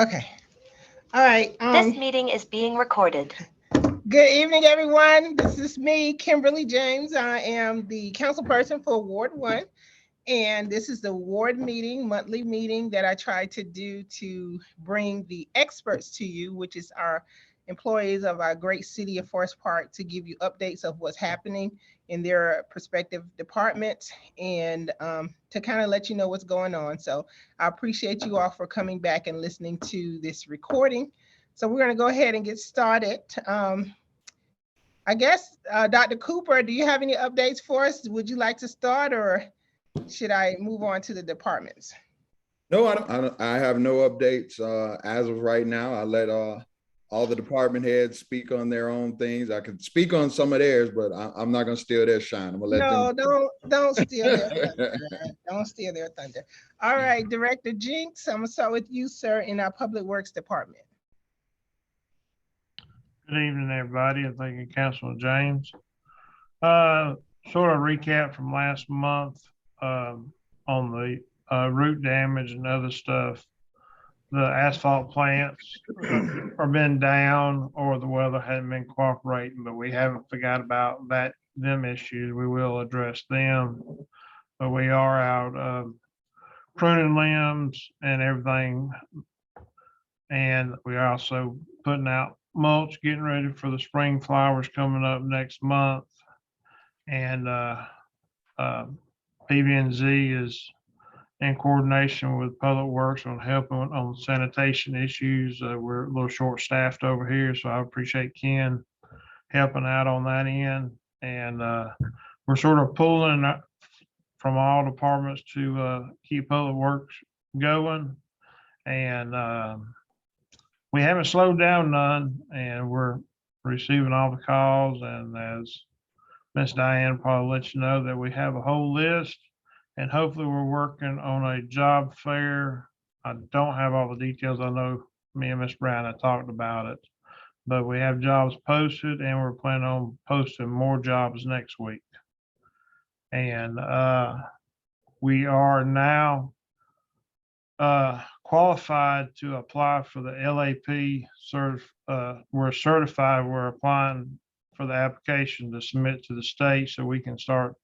Okay. All right. This meeting is being recorded. Good evening, everyone. This is me, Kimberly James. I am the council person for Ward 1. And this is the ward meeting, monthly meeting that I try to do to bring the experts to you, which is our employees of our great city of Forest Park, to give you updates of what's happening in their respective departments and to kind of let you know what's going on. So I appreciate you all for coming back and listening to this recording. So we're going to go ahead and get started. I guess, Dr. Cooper, do you have any updates for us? Would you like to start, or should I move on to the departments? No, I have no updates as of right now. I let all the department heads speak on their own things. I could speak on some of theirs, but I'm not going to steal their shine. I'm going to let No, them. don't steal their thunder. Don't steal their thunder. All right, Director Jinx, I'm gonna start with you, sir, in our Public Works Department. Good evening, everybody, and thank you, Councilman James. Sort of recap from last month on the root damage and other stuff. The asphalt plants are been down, or the weather hadn't been cooperating, but we haven't forgot about them issues. We will address them, but we are out pruning limbs and everything, and we're also putting out mulch, getting ready for the spring flowers coming up next month. And PB&Z is in coordination with Public Works on helping on sanitation issues. We're a little short staffed over here, so I appreciate Ken helping out on that end. And we're sort of pulling from all departments to keep Public Works going. And we haven't slowed down none, and we're receiving all the calls. And as Miss Diane probably let you know, that we have a whole list, and hopefully we're working on a job fair. I don't have all the details. I know me and Miss Brown have talked about it, but we have jobs posted, and we're planning on posting more jobs next week. And we are now qualified to apply for the LAP we're certified. We're applying for the application to submit to the state so we can start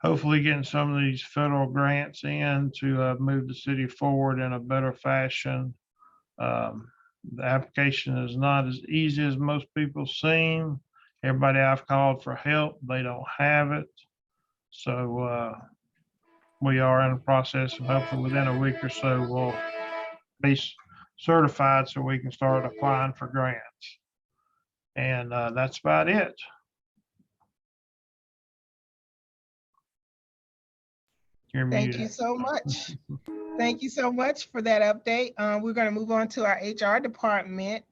hopefully getting some of these federal grants in to move the city forward in a better fashion. The application is not as easy as most people seem. Everybody I've called for help, they don't have it. So we are in the process, and hopefully within a week or so we'll be certified so we can start applying for grants. And that's about it. Thank you so much. Thank you so much for that update. We're going to move on to our HR department.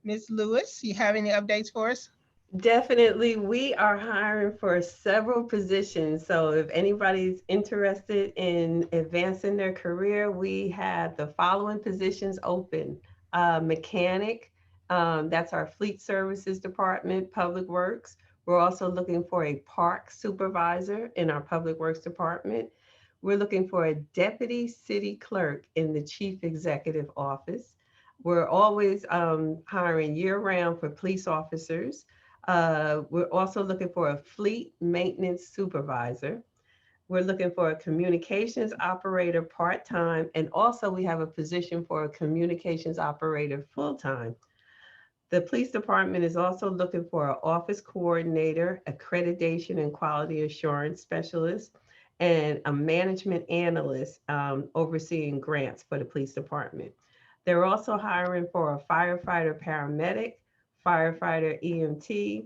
Ms. Lewis, you have any updates for us? Definitely. We are hiring for several positions. So if anybody's interested in advancing their career, we have the following positions open. Mechanic, that's our fleet services department, Public Works. We're also looking for a park supervisor in our Public Works department. We're looking for a deputy city clerk in the chief executive office. We're always hiring year round for police officers. We're also looking for a fleet maintenance supervisor. We're looking for a communications operator part-time, and also we have a position for a communications operator full-time. The police department is also looking for an office coordinator, accreditation and quality assurance specialist, and a management analyst overseeing grants for the police department. They're also hiring for a firefighter paramedic, firefighter EMT.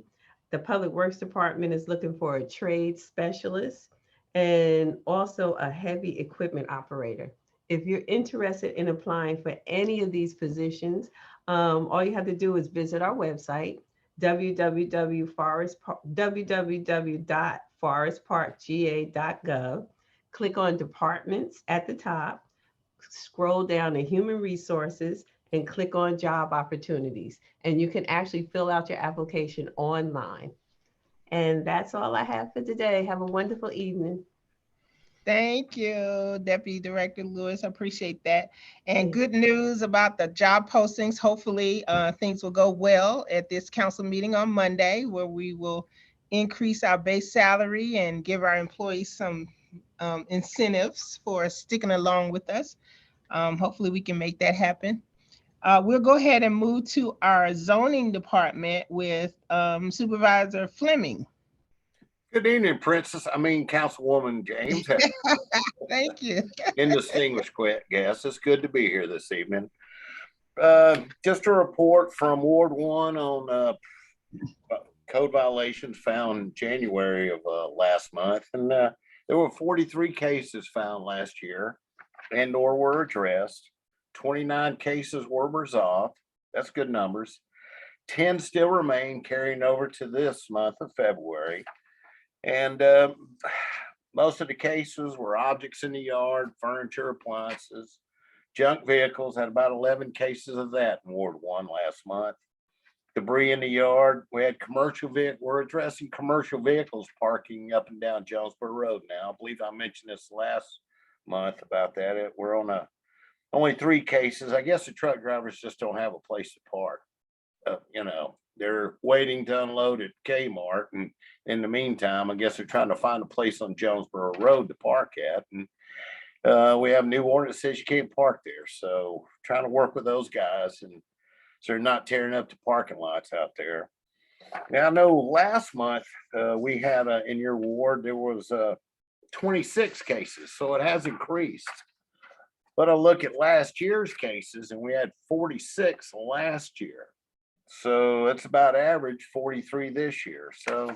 The Public Works Department is looking for a trade specialist and also a heavy equipment operator. If you're interested in applying for any of these positions, all you have to do is visit our website, www.forestparkga.gov. Click on departments at the top, scroll down to human resources, and click on job opportunities. And you can actually fill out your application online. And that's all I have for today. Have a wonderful evening. Thank you, Deputy Director Lewis. I appreciate that. And good news about the job postings. Hopefully, things will go well at this council meeting on Monday, where we will increase our base salary and give our employees some incentives for sticking along with us. Hopefully, we can make that happen. We'll go ahead and move to our zoning department with Supervisor Fleming. Good evening, Councilwoman James Thank you. and distinguished guests. It's good to be here this evening. Just a report from Ward 1 on code violations found in January of last month. And there were 43 cases found last year and/or were addressed. 29 cases were resolved. That's good numbers. 10 still remain, carrying over to this month of February. And most of the cases were objects in the yard, furniture, appliances, junk vehicles. Had about 11 cases of that in Ward 1 last month. Debris in the yard. We had commercial vehicle. We're addressing commercial vehicles parking up and down Jonesboro Road now. I believe I mentioned this last month about that. We're on only 3 cases. I guess the truck drivers just don't have a place to park. They're waiting to unload at Kmart, and in the meantime, I guess they're trying to find a place on Jonesboro Road to park at. And we have a new ordinance that says you can't park there. So trying to work with those guys, and so they're not tearing up the parking lots out there. Now, I know last month we had in your ward, there was 26 cases, so it has increased. But I look at last year's cases, and we had 46 last year. So it's about average 43 this year. So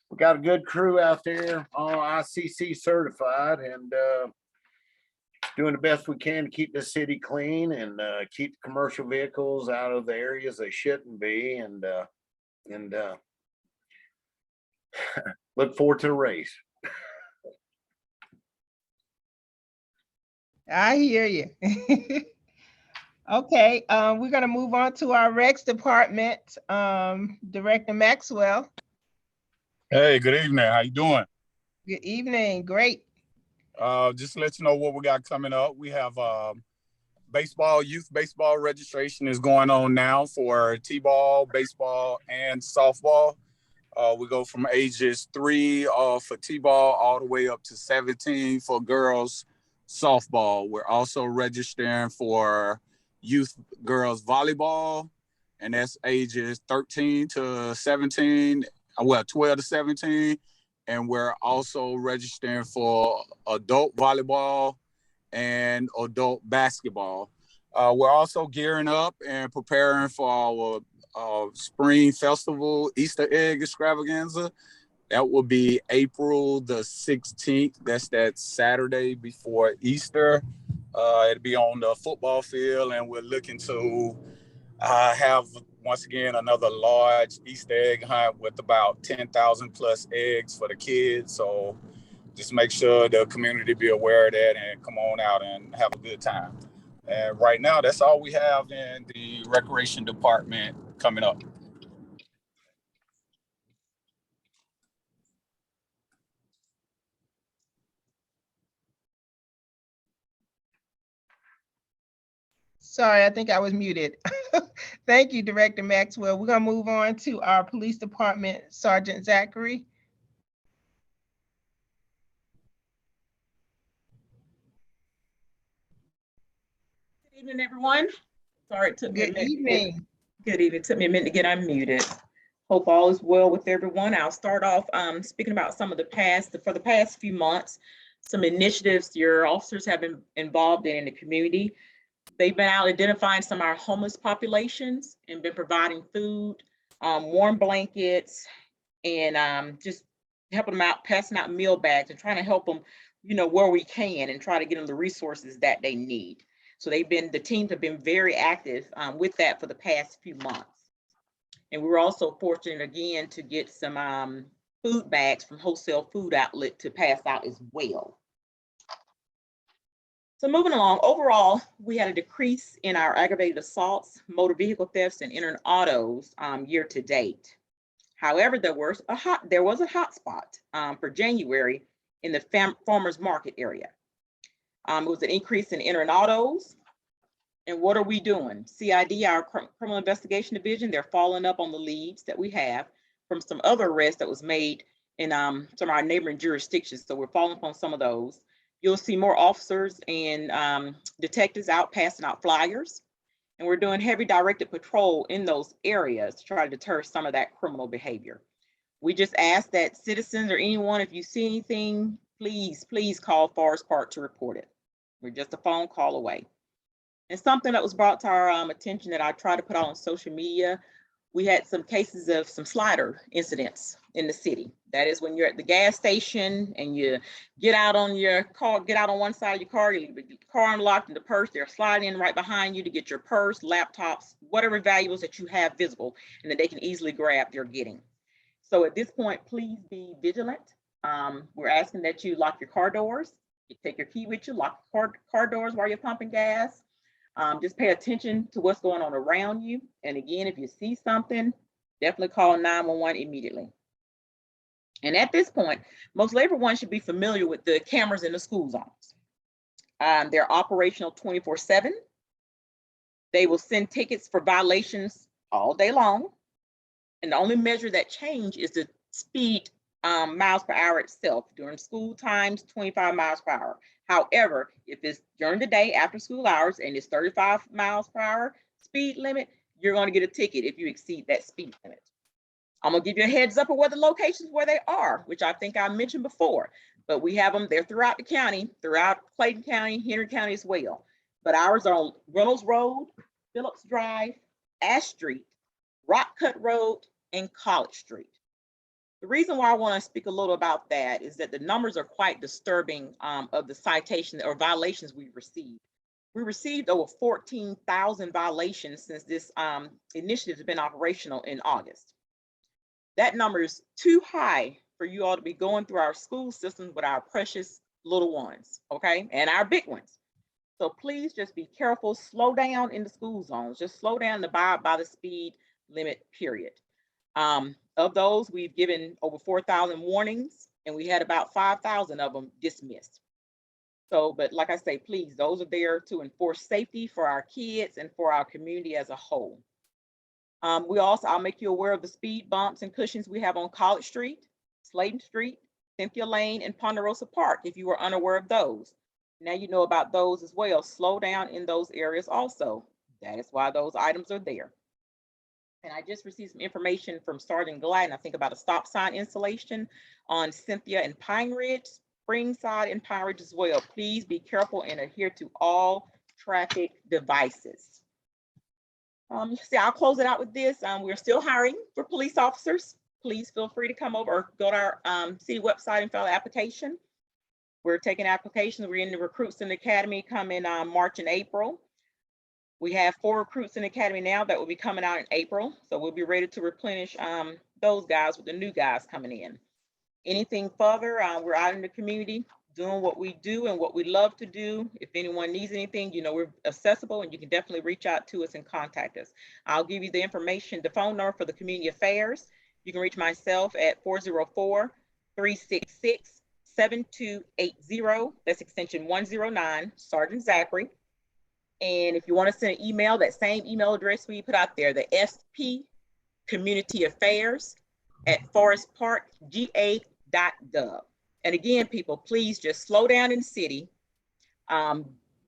we got a good crew out there, all ICC certified, and doing the best we can to keep the city clean and keep commercial vehicles out of the areas they shouldn't be, and look forward to the race. I hear you. Okay, we're gonna move on to our Recs department. Director Maxwell. Hey, good evening. How you doing? Good evening. Great. Just to let you know what we got coming up. We have youth baseball registration is going on now for T-ball, baseball, and softball. We go from ages 3 for T-ball all the way up to 17 for girls softball. We're also registering for youth girls volleyball, and that's ages 13 to 17, 12 to 17. And we're also registering for adult volleyball and adult basketball. We're also gearing up and preparing for our spring festival Easter egg extravaganza. That will be April the 16th. That's that Saturday before Easter. It'll be on the football field, and we're looking to have, once again, another large Easter egg hunt with about 10,000 plus eggs for the kids. So just make sure the community be aware of that and come on out and have a good time. And right now, that's all we have in the recreation department coming up. Sorry, I think I was muted. Thank you, Director Maxwell. We're gonna move on to our police department, Sergeant Zachary. Good evening, everyone. Sorry it took me a Good minute. evening. Good evening. It took me a minute to get unmuted. Hope all is well with everyone. I'll start off speaking about some of the past few months, some initiatives your officers have been involved in the community. They've been out identifying some of our homeless populations and been providing food, warm blankets, and just helping them out, passing out meal bags and trying to help them, where we can, and try to get them the resources that they need. So the teams have been very active with that for the past few months. And we were also fortunate again to get some food bags from Wholesale Food Outlet to pass out as well. So moving along, overall, we had a decrease in our aggravated assaults, motor vehicle thefts, and entered autos year to date. However, there was a hot spot for January in the farmers market area. It was an increase in entering autos. And what are we doing? CID, our criminal investigation division, they're following up on the leads that we have from some other arrests that was made in some of our neighboring jurisdictions. So we're following up on some of those. You'll see more officers and detectives out passing out flyers. And we're doing heavy directed patrol in those areas to try to deter some of that criminal behavior. We just ask that citizens or anyone, if you see anything, please call Forest Park to report it. We're just a phone call away. And something that was brought to our attention that I try to put out on social media, we had some cases of some slider incidents in the city. That is when you're at the gas station and you get out on your car, get out on one side of your car, you leave the car unlocked in the purse, they're sliding in right behind you to get your purse, laptops, whatever valuables that you have visible, and that they can easily grab, they're getting. So at this point, please be vigilant. We're asking that you lock your car doors, you take your key with you, lock car doors while you're pumping gas. Just pay attention to what's going on around you. And again, if you see something, definitely call 911 immediately. And at this point, most everyone should be familiar with the cameras in the school zones. They're operational 24/7. They will send tickets for violations all day long. And the only measure that change is the speed miles per hour itself. During school times, 25 miles per hour. However, if it's during the day after school hours and it's 35 miles per hour speed limit, you're going to get a ticket if you exceed that speed limit. I'm going to give you a heads up of where the locations where they are, which I think I mentioned before, but we have them there throughout the county, throughout Clayton County, Henry County as well. But ours are on Reynolds Road, Phillips Drive, Ash Street, Rock Cut Road, and College Street. The reason why I want to speak a little about that is that the numbers are quite disturbing of the citation or violations we've received. We received over 14,000 violations since this initiative has been operational in August. That number is too high for you all to be going through our school systems with our precious little ones, okay? And our big ones. So please just be careful, slow down in the school zones, just slow down and abide by the speed limit, period. Of those, we've given over 4,000 warnings, and we had about 5,000 of them dismissed. So, but like I say, please, those are there to enforce safety for our kids and for our community as a whole. We also, I'll make you aware of the speed bumps and cushions we have on College Street, Slayton Street, Cynthia Lane, and Ponderosa Park, if you were unaware of those. Now you know about those as well. Slow down in those areas also. That is why those items are there. And I just received some information from Sergeant Gladden, I think about a stop sign installation on Cynthia and Pine Ridge, Springside and Pine Ridge as well. Please be careful and adhere to all traffic devices. See, I'll close it out with this. We're still hiring for police officers. Please feel free to come over or go to our city website and fill out application. We're taking applications. We're in the recruits in the academy coming March and April. We have 4 recruits in the academy now that will be coming out in April. So we'll be ready to replenish those guys with the new guys coming in. Anything further, we're out in the community doing what we do and what we love to do. If anyone needs anything, you know, we're accessible and you can definitely reach out to us and contact us. I'll give you the information, the phone number for the community affairs. You can reach myself at 404-366-7280. That's extension 109, Sergeant Zachary. And if you want to send an email, that same email address we put out there, the SP Community Affairs at forestparkga.gov. And again, people, please just slow down in the city,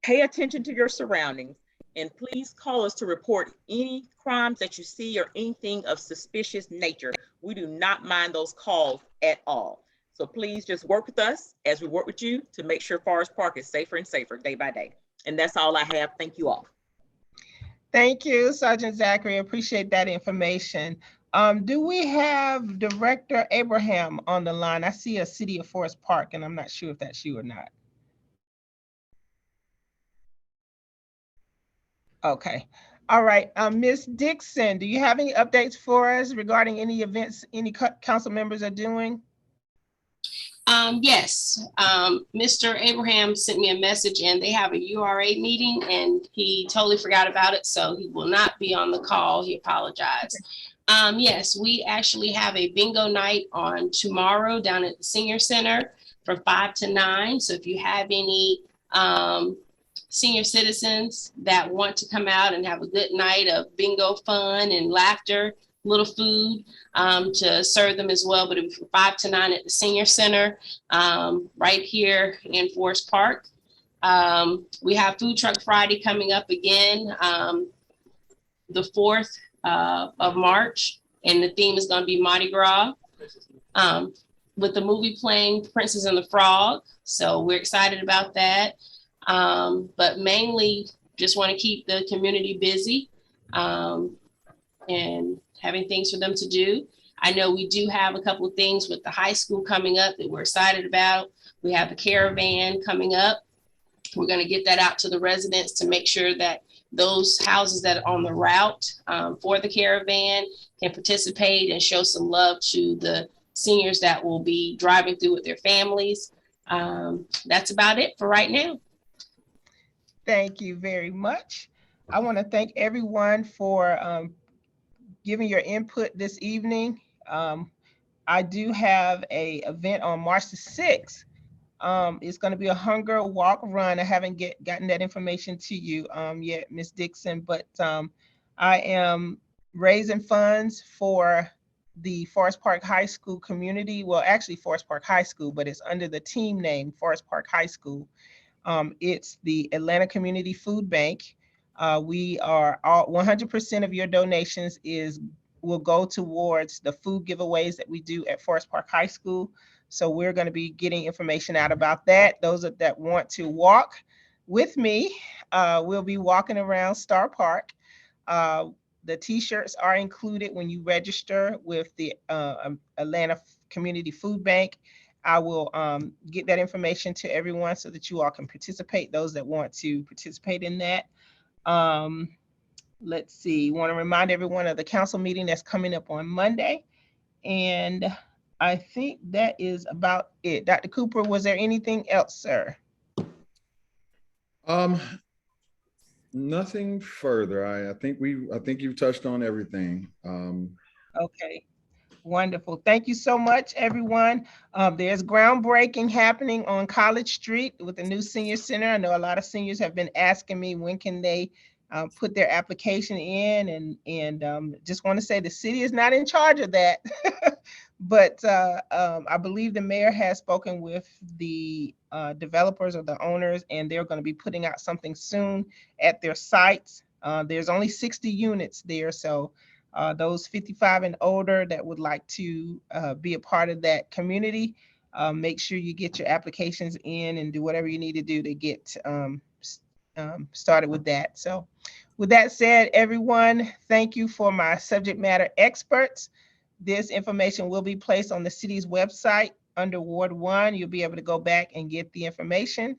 pay attention to your surroundings, and please call us to report any crimes that you see or anything of suspicious nature. We do not mind those calls at all. So please just work with us as we work with you to make sure Forest Park is safer and safer day by day. And that's all I have. Thank you all. Thank you, Sergeant Zachary. Appreciate that information. Do we have Director Abraham on the line? I see a City of Forest Park, and I'm not sure if that's you or not. Okay. All right. Ms. Dixon, do you have any updates for us regarding any events any council members are doing? Yes, Mr. Abraham sent me a message and they have a URA meeting and he totally forgot about it. So he will not be on the call. He apologized. Yes, we actually have a bingo night on tomorrow down at the Senior Center. from 5 to 9. So if you have any senior citizens that want to come out and have a good night of bingo fun and laughter, little food to serve them as well. But it'll be from 5 to 9 at the Senior Center right here in Forest Park. We have Food Truck Friday coming up again the 4th of March, and the theme is going to be Mardi Gras with the movie playing Princess and the Frog. So we're excited about that. But mainly just want to keep the community busy and having things for them to do. I know we do have a couple of things with the high school coming up that we're excited about. We have a caravan coming up. We're going to get that out to the residents to make sure that those houses that are on the route for the caravan can participate and show some love to the seniors that will be driving through with their families. That's about it for right now. Thank you very much. I want to thank everyone for giving your input this evening. I do have an event on March the 6th. It's going to be a hunger walk run. I haven't gotten that information to you yet, Ms. Dixon, but I am raising funds for the Forest Park High School community. Well, actually Forest Park High School, but it's under the team name Forest Park High School. It's the Atlanta Community Food Bank. We are all 100% of your donations will go towards the food giveaways that we do at Forest Park High School. So we're going to be getting information out about that. Those that want to walk with me, we'll be walking around Star Park. The t-shirts are included when you register with the Atlanta Community Food Bank. I will get that information to everyone so that you all can participate, those that want to participate in that. Let's see, want to remind everyone of the council meeting that's coming up on Monday. And I think that is about it. Dr. Cooper, was there anything else, sir? Nothing further. I think you've touched on everything. Okay. Wonderful. Thank you so much, everyone. There's groundbreaking happening on College Street with the new senior center. I know a lot of seniors have been asking me when can they put their application in, and just want to say the city is not in charge of that. But I believe the mayor has spoken with the developers or the owners, and they're going to be putting out something soon at their sites. There's only 60 units there, so those 55 and older that would like to be a part of that community, make sure you get your applications in and do whatever you need to do to get started with that. So with that said, everyone, thank you for my subject matter experts. This information will be placed on the city's website under Ward 1. You'll be able to go back and get the information.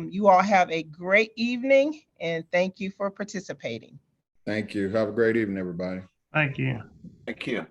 You all have a great evening, and thank you for participating. Thank you. Have a great evening, everybody. Thank you. Thank you.